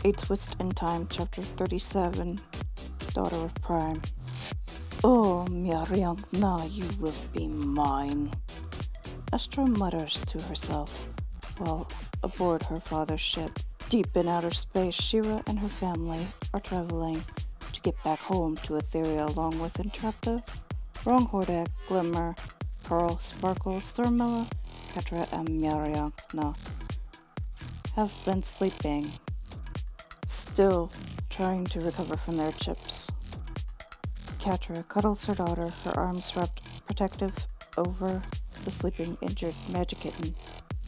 A Twist in Time, Chapter 37, Daughter of Prime. Oh, Miriam, now you will be mine, Astra mutters to herself while aboard her father's ship. Deep in outer space, Shira and her family are traveling to get back home to Etheria along with Entrapta, Ronghordak, Glimmer, Pearl, Sparkle, Stormilla, Catra, and Miriam have been sleeping, still trying to recover from their chips. Catra cuddles her daughter, her arms wrapped protective over the sleeping, injured magic kitten.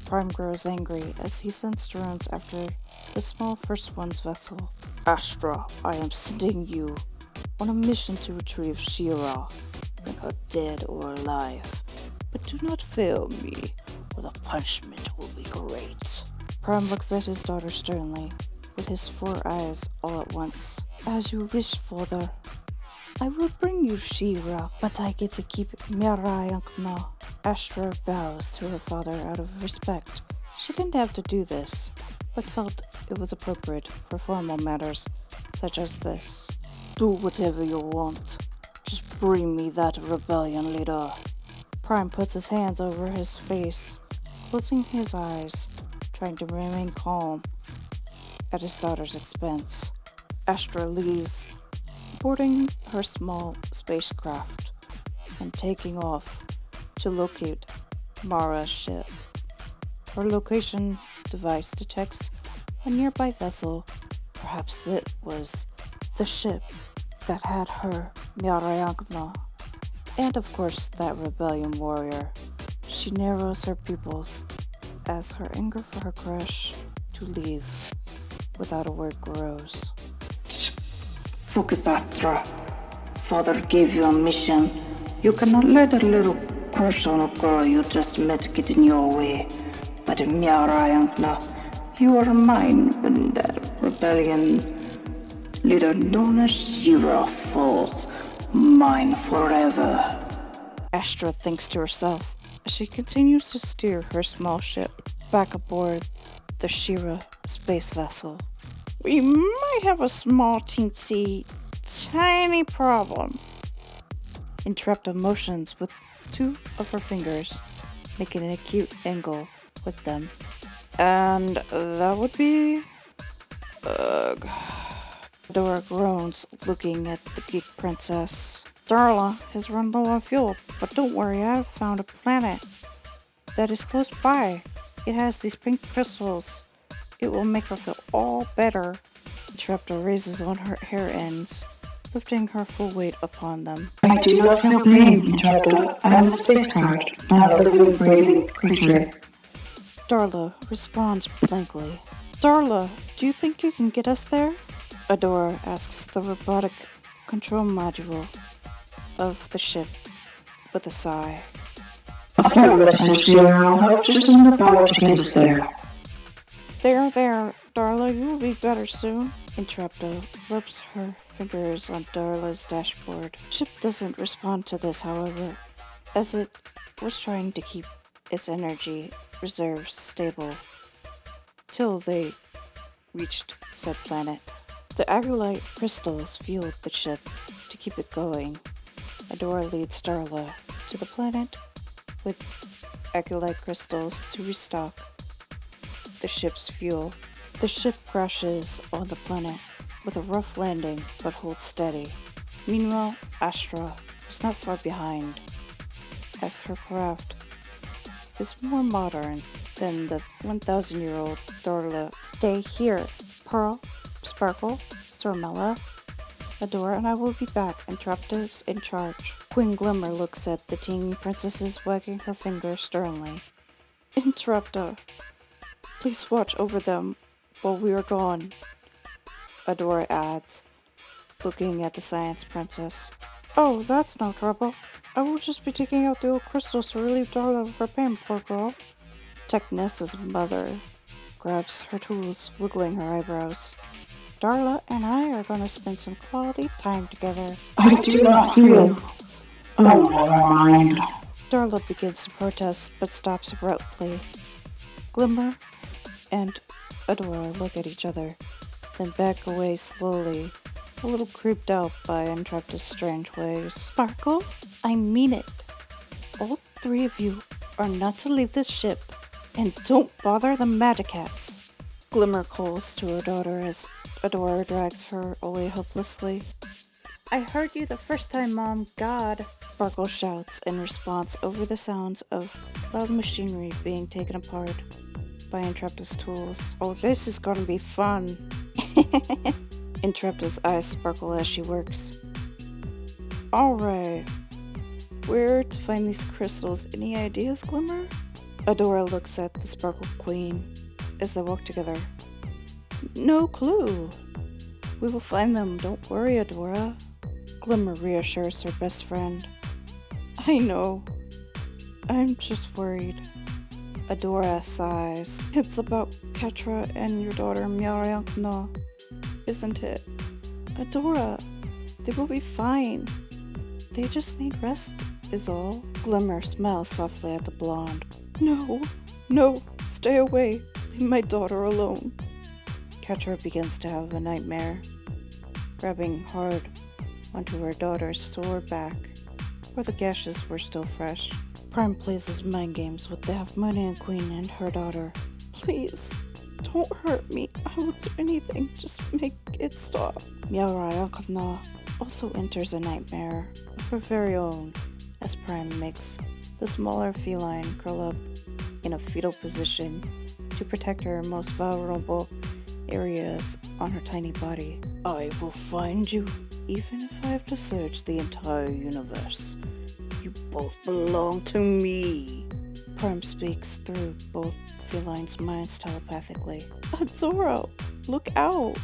Prime grows angry as he sends drones after the small First One's vessel. Astra, I am sending you on a mission to retrieve Shira. Bring her dead or alive. But do not fail me, or the punishment will be great. Prime looks at his daughter sternly, with his 4 eyes all at once. As you wish, father. I will bring you Shira, but I get to keep Mirayankna. Astra bows to her father out of respect. She didn't have to do this, but felt it was appropriate for formal matters such as this. Do whatever you want. Just bring me that rebellion leader. Prime puts his hands over his face, closing his eyes, trying to remain calm at his daughter's expense. Astra leaves, boarding her small spacecraft and taking off to locate Mara's ship. Her location device detects a nearby vessel. Perhaps it was the ship that had her Mirayankna, and of course that rebellion warrior. She narrows her pupils as her anger for her crush to leave without a word grows. Focus, Astra. Father gave you a mission. You cannot let a little crush on a girl you just met get in your way. But Mirayankna, you are mine when that rebellion leader known as Shira falls. Mine forever. Astra thinks to herself as she continues to steer her small ship back aboard the Shira space vessel. We might have a small, teensy, tiny problem. Entrapta motions with 2 of her fingers, making an acute angle with them. And that would be... Ugh. Dora groans, looking at the geek princess. Darla has run low on fuel, but don't worry, I've found a planet that is close by. It has these pink crystals. It will make her feel all better. Entrapta raises on her hair ends, lifting her full weight upon them. I do not feel pain, Entrapta. I am a space card, not a living, breathing creature. Darla responds blankly. Darla, do you think you can get us there? Adora asks the robotic control module of the ship with a sigh. A fabulous Shira will help just in the power to get us there. There, Darla, you will be better soon. Entrapta rubs her fingers on Darla's dashboard. The ship doesn't respond to this, however, as it was trying to keep its energy reserves stable till they reached said planet. The Agilite crystals fueled the ship to keep it going. Adora leads Darla to the planet with Agilite crystals to restock the ship's fuel. The ship crashes on the planet with a rough landing but holds steady. Meanwhile, Astra is not far behind, as her craft is more modern than the 1,000-year-old Darla. Stay here, Pearl, Sparkle, Stormilla, Adora, and I will be back. Entrapta's in charge. Queen Glimmer looks at the teen princesses, wagging her finger sternly. Entrapta, please watch over them while we are gone, Adora adds, looking at the science princess. Oh, that's no trouble. I will just be taking out the old crystals to relieve Darla of her pain, poor girl. Technessa's mother grabs her tools, wiggling her eyebrows. Darla and I are going to spend some quality time together. I do not feel. Oh, never mind. Darla begins to protest, but stops abruptly. Glimmer and Adora look at each other. then back away slowly, a little creeped out by Entrapta's strange ways. Sparkle, I mean it. All three of you are not to leave this ship, and don't bother the Magicats. Glimmer calls to her daughter as Adora drags her away helplessly. I heard you the first time, Mom. God. Sparkle shouts in response over the sounds of loud machinery being taken apart by Entrapta's tools. Oh, this is gonna be fun. Entrapta's eyes sparkle as she works. Alright. Where to find these crystals? Any ideas, Glimmer? Adora looks at the Sparkle Queen as they walk together. No clue. We will find them, don't worry, Adora. Glimmer reassures her best friend. I know. I'm just worried. Adora sighs. It's about Catra and your daughter Miariankna, isn't it? Adora, they will be fine. They just need rest, is all. Glimmer smiles softly at the blonde. No, stay away. Leave my daughter alone. Catra begins to have a nightmare, grabbing hard onto her daughter's sore back, where the gashes were still fresh. Prime plays his mind games with the Half-Moon Queen and her daughter. Please, don't hurt me. I will do anything. Just make it stop. Miariankna also enters a nightmare of her very own as Prime makes the smaller feline curl up in a fetal position to protect her most vulnerable areas on her tiny body. I will find you, even if I have to search the entire universe. You both belong to me. Prime speaks through both felines' minds telepathically. Adora, look out!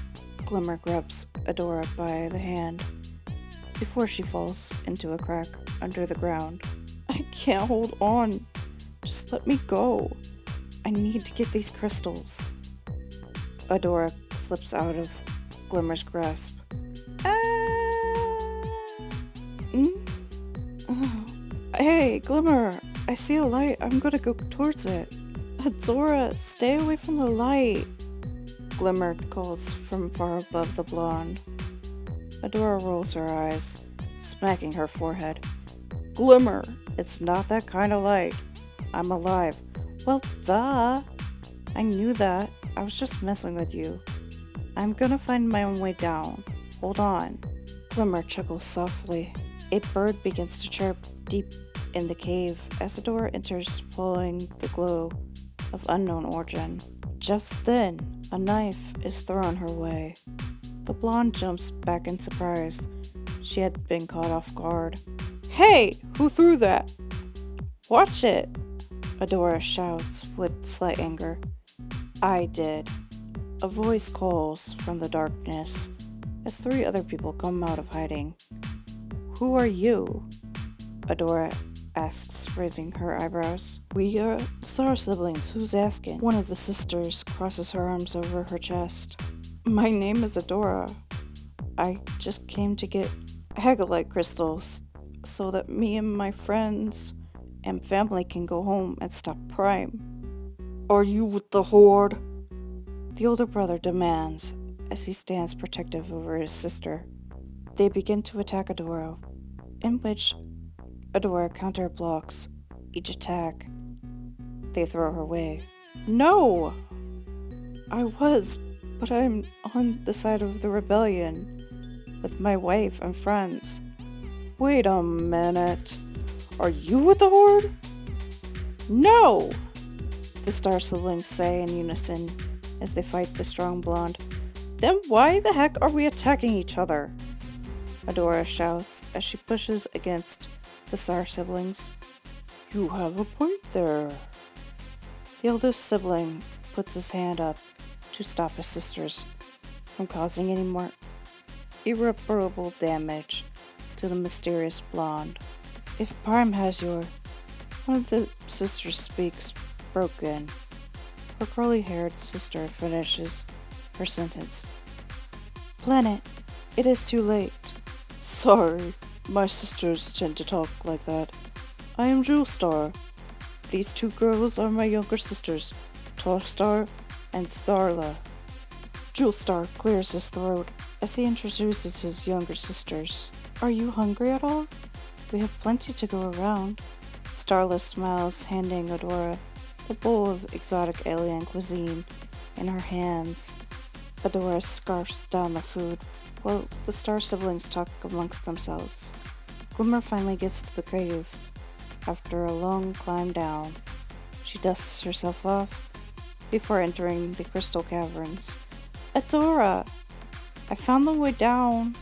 Glimmer grabs Adora by the hand before she falls into a crack under the ground. I can't hold on. Just let me go. I need to get these crystals. Adora slips out of Glimmer's grasp. Hey, Glimmer, I see a light. I'm gonna go towards it. Adora, stay away from the light. Glimmer calls from far above the blonde. Adora rolls her eyes, smacking her forehead. Glimmer, it's not that kind of light. I'm alive. Well, duh. I knew that. I was just messing with you. I'm gonna find my own way down. Hold on. Glimmer chuckles softly. A bird begins to chirp deep in the cave as Adora enters following the glow of unknown origin. Just then, a knife is thrown her way. The blonde jumps back in surprise. She had been caught off guard. Hey, who threw that? Watch it! Adora shouts with slight anger. I did. A voice calls from the darkness as three other people come out of hiding. Who are you? Adora asks, raising her eyebrows. We are Star siblings. Who's asking? One of the sisters crosses her arms over her chest. My name is Adora. I just came to get Hagalite crystals so that me and my friends and family can go home and stop Prime. Are you with the Horde? The older brother demands as he stands protective over his sister. They begin to attack Adora, in which Adora counterblocks each attack. They throw her way. No! But I'm on the side of the rebellion with my wife and friends. Wait a minute. Are you with the Horde? No! The Star siblings say in unison as they fight the strong blonde. Then why the heck are we attacking each other? Adora shouts as she pushes against the Star siblings. You have a point there. The eldest sibling puts his hand up to stop his sisters from causing any more irreparable damage to the mysterious blonde. If Prime has one of the sisters speaks broken. Her curly-haired sister finishes her sentence. Planet, it is too late. Sorry, my sisters tend to talk like that. I am Jewel Star. These two girls are my younger sisters, Tall Star and Starla. Jewelstar clears his throat as he introduces his younger sisters. Are you hungry at all? We have plenty to go around. Starla smiles, handing Adora the bowl of exotic alien cuisine in her hands. Adora scarfs down the food while the Star siblings talk amongst themselves. Glimmer finally gets to the cave. After a long climb down, she dusts herself off before entering the crystal caverns. Adora! I found the way down.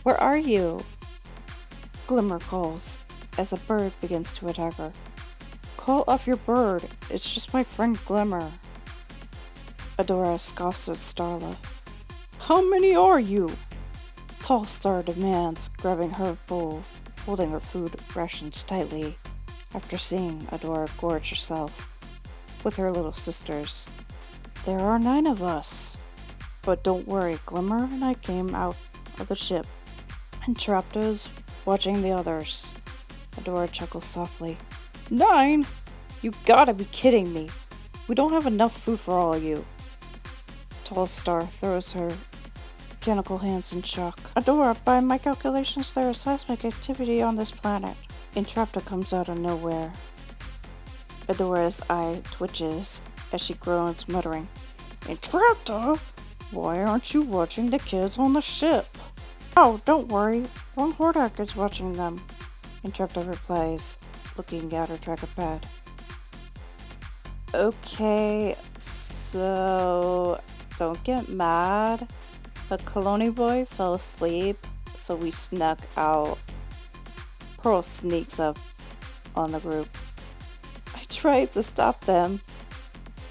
Where are you? Glimmer calls as a bird begins to attack her. Call off your bird. It's just my friend Glimmer. Adora scoffs at Starla. How many are you? Tall Star demands, grabbing her bowl, holding her food rations tightly after seeing Adora gorge herself with her little sisters. There are 9 of us. But don't worry, Glimmer and I came out of the ship, and Trapto's watching the others. Adora chuckles softly. 9? You gotta be kidding me. We don't have enough food for all of you. Tall Star throws her mechanical hands in shock. Adora, by my calculations, there is seismic activity on this planet. Entrapta comes out of nowhere. Adora's eye twitches as she groans, muttering, Entrapta? Why aren't you watching the kids on the ship? Oh, don't worry. One Hordak is watching them. Entrapta replies, looking at her tracker pad. Okay, so don't get mad, but Colony Boy fell asleep, so we snuck out. Pearl sneaks up on the group. I tried to stop them,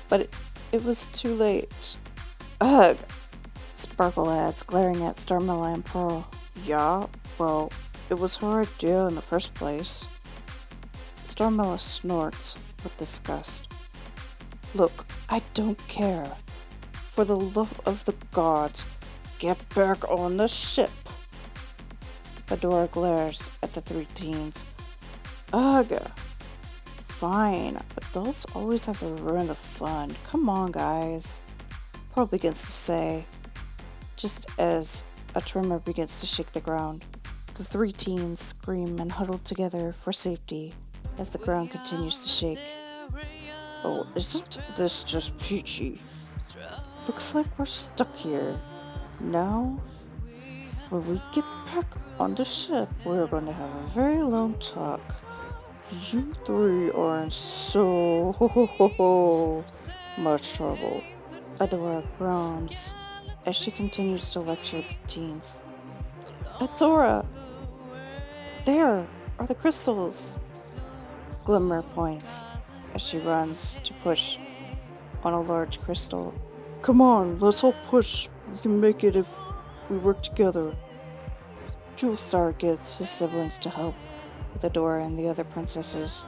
but it was too late. Ugh! Sparkle adds, glaring at Starmilla and Pearl. Yeah, well, it was her idea in the first place. Starmilla snorts with disgust. Look, I don't care. For the love of the gods, get back on the ship. Adora glares at the 3 teens. Ugh. Fine, adults always have to ruin the fun. Come on, guys. Pearl begins to say, just as a tremor begins to shake the ground. The 3 teens scream and huddle together for safety as the ground continues to shake. Oh, isn't this just peachy? Looks like we're stuck here. Now, when we get back on the ship, we're going to have a very long talk. You 3 are in so much trouble. Adora groans as she continues to lecture the teens. Adora! There are the crystals! Glimmer points as she runs to push on a large crystal. Come on, let's all push. We can make it if we work together. Jewelstar gets his siblings to help with Adora and the other princesses.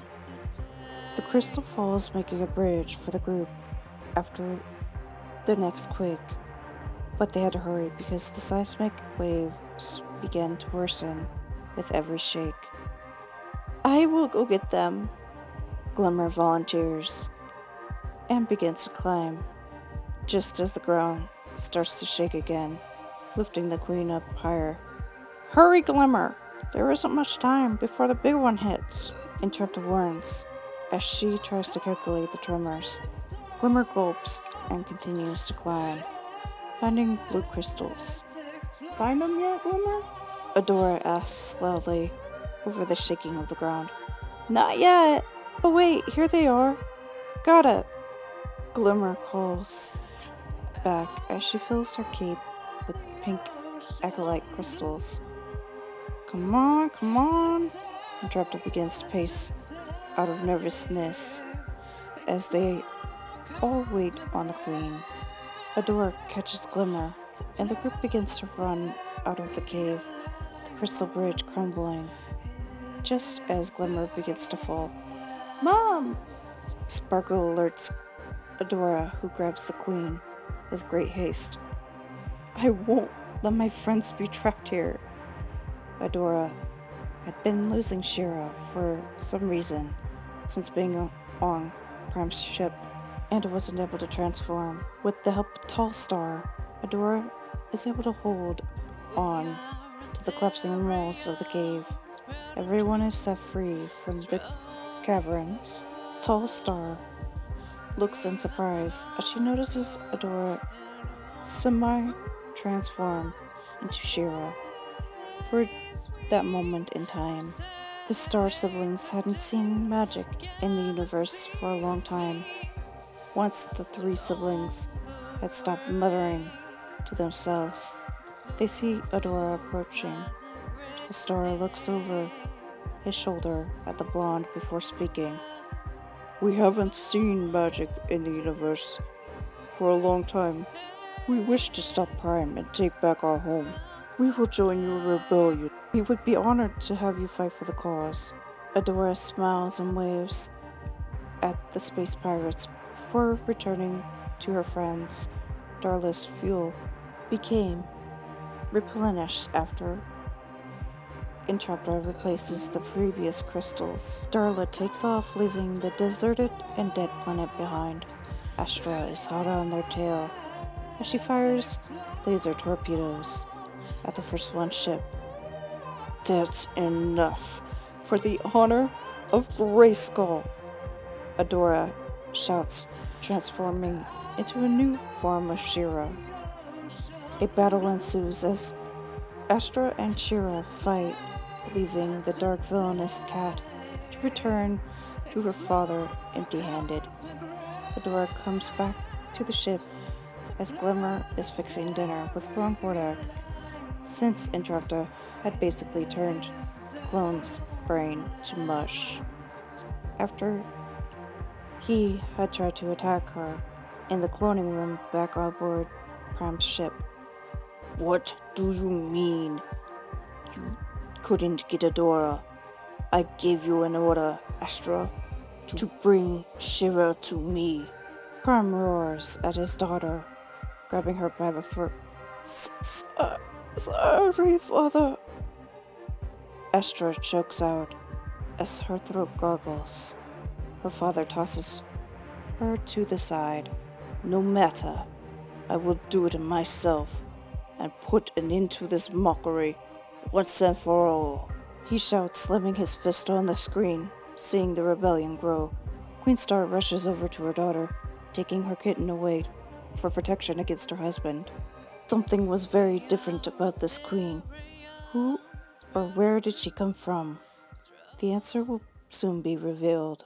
The crystal falls, making a bridge for the group after the next quake, but they had to hurry because the seismic waves began to worsen with every shake. I will go get them. Glimmer volunteers and begins to climb, just as the ground starts to shake again, lifting the queen up higher. Hurry, Glimmer! There isn't much time before the big one hits, Entrapta warns, as she tries to calculate the tremors. Glimmer gulps and continues to climb, finding blue crystals. Find them yet, Glimmer? Adora asks loudly over the shaking of the ground. Not yet! Oh wait, here they are. Got it! Glimmer calls back as she fills her cape with pink acolyte crystals. Come on, come on! Entrapta begins to pace out of nervousness as they all wait on the queen. Adora catches Glimmer, and the group begins to run out of the cave, the crystal bridge crumbling, just as Glimmer begins to fall. Mom! Sparkle alerts Adora, who grabs the queen with great haste. I won't let my friends be trapped here. Adora had been losing Shira for some reason since being on Prime's ship and wasn't able to transform. With the help of Tall Star, Adora is able to hold on to the collapsing walls of the cave. Everyone is set free from the caverns. Tall Star looks in surprise as she notices Adora semi-transform into She-Ra. For that moment in time, the Star siblings hadn't seen magic in the universe for a long time. Once the three siblings had stopped muttering to themselves, they see Adora approaching. The Star looks over his shoulder at the blonde before speaking. We haven't seen magic in the universe for a long time. We wish to stop Prime and take back our home. We will join your rebellion. We would be honored to have you fight for the cause. Adora smiles and waves at the space pirates before returning to her friends. Darla's fuel became replenished after Entrapta replaces the previous crystals. Darla takes off, leaving the deserted and dead planet behind. Astra is hot on their tail as she fires laser torpedoes at the First One ship. That's enough. For the honor of Grayskull, Adora shouts, transforming into a new form of She-Ra. A battle ensues as Astra and She-Ra fight, leaving the dark villainous cat to return to her father empty-handed. Adora comes back to the ship as Glimmer is fixing dinner with Ron Hordak, since Entrapta had basically turned the clone's brain to mush after he had tried to attack her in the cloning room back on board Prime's ship. What do you mean? You couldn't get Adora. I gave you an order, Astra, to bring She-Ra to me. Prime roars at his daughter, grabbing her by the throat. Sorry, father. Astra chokes out as her throat gargles. Her father tosses her to the side. No matter, I will do it myself and put an end to this mockery once and for all. He shouts, slamming his fist on the screen, seeing the rebellion grow. Queen Star rushes over to her daughter, taking her kitten away for protection against her husband. Something was very different about this queen. Who or where did she come from? The answer will soon be revealed.